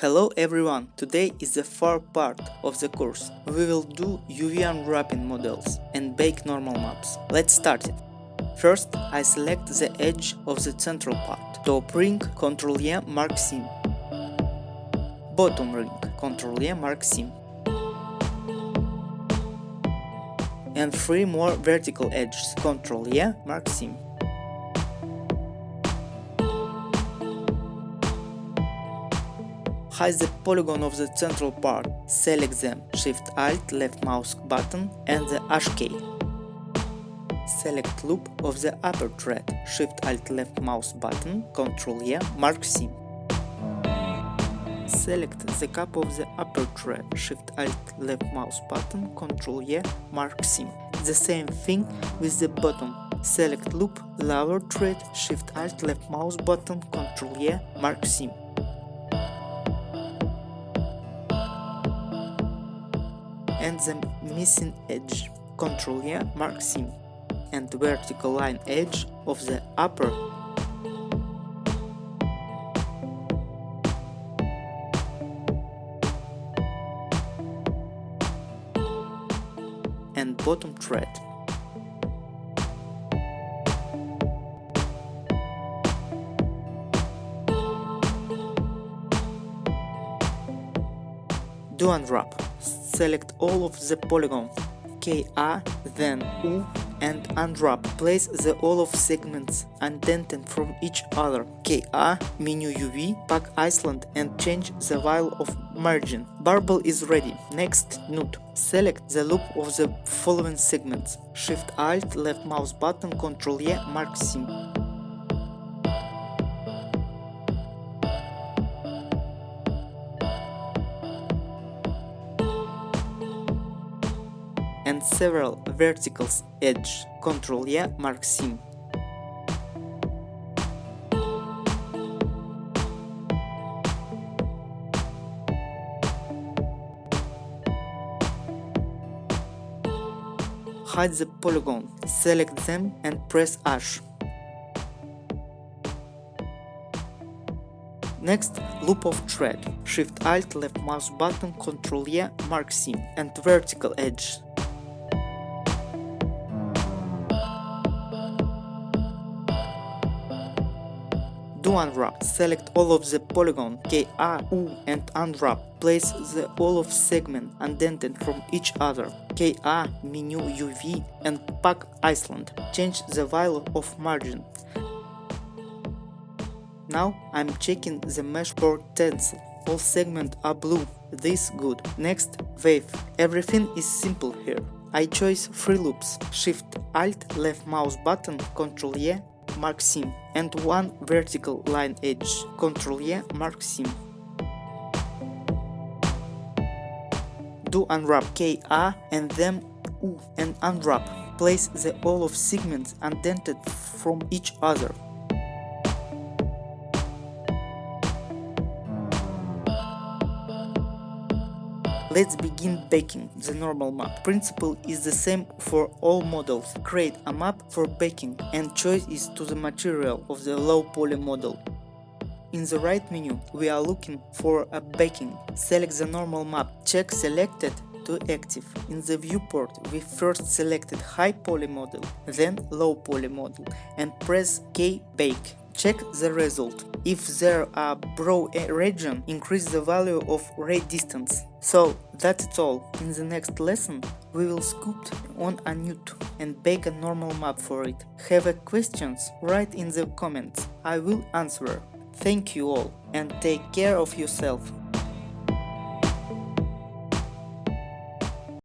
Hello everyone, today is the fourth part of the course. We will do UV unwrapping models and bake normal maps. Let's start it. First, I select the edge of the central part. Top ring, Ctrl-E, mark seam. Bottom ring, Ctrl-E, mark seam. And 3 more vertical edges, Ctrl-E, mark seam. Hide the polygon of the central part, select them, Shift-Alt, left mouse button and the hash key. Select loop of the upper thread, Shift-Alt, left mouse button, Ctrl-E, mark seam. Select the cap of the upper thread, Shift-Alt, left mouse button, Ctrl-E, mark seam. The same thing with the bottom. Select loop, lower thread, Shift-Alt, left mouse button, Ctrl-E, mark seam. And the missing edge, Ctrl-E, mark seam, and vertical line edge of the upper and bottom thread. Do unwrap. Select all of the polygon, KA, then U, and unwrap. Place the all of segments indented from each other, KA, menu UV, pack Iceland and change the value of margin. Barbell is ready. Next, node. Select the loop of the following segments, Shift-Alt, left mouse button, Ctrl-E, mark seam. And several verticals edge, Ctrl-E, mark seam. Hide the polygon, select them and press H. Next, loop of thread, Shift-Alt, left mouse button, Ctrl-E, mark seam, and vertical edge. Do unwrap. Select all of the polygon, KA, U, and unwrap. Place the all of segment indented from each other, KA, menu UV, and pack Iceland. Change the value of margin. Now I'm checking the mesh for tensile. All segments are blue. This good. Next, wave. Everything is simple here. I choose 3 loops, Shift-Alt, left mouse button, Ctrl-E, mark seam, and 1 vertical line edge, Ctrl-E, mark seam. Do unwrap, KA, and then U, and unwrap. Place the all of segments indented from each other. Let's begin baking the normal map. Principle is the same for all models. Create a map for baking and choice is to the material of the low poly model. In the right menu, we are looking for a baking. Select the normal map. Check selected to active. In the viewport, we first selected high poly model, then low poly model, and press K bake. Check the result. If there are brown region, increase the value of ray distance. So that's it all. In the next lesson, we will sculpt on a node and bake a normal map for it. Have a questions? Write in the comments. I will answer. Thank you all and take care of yourself.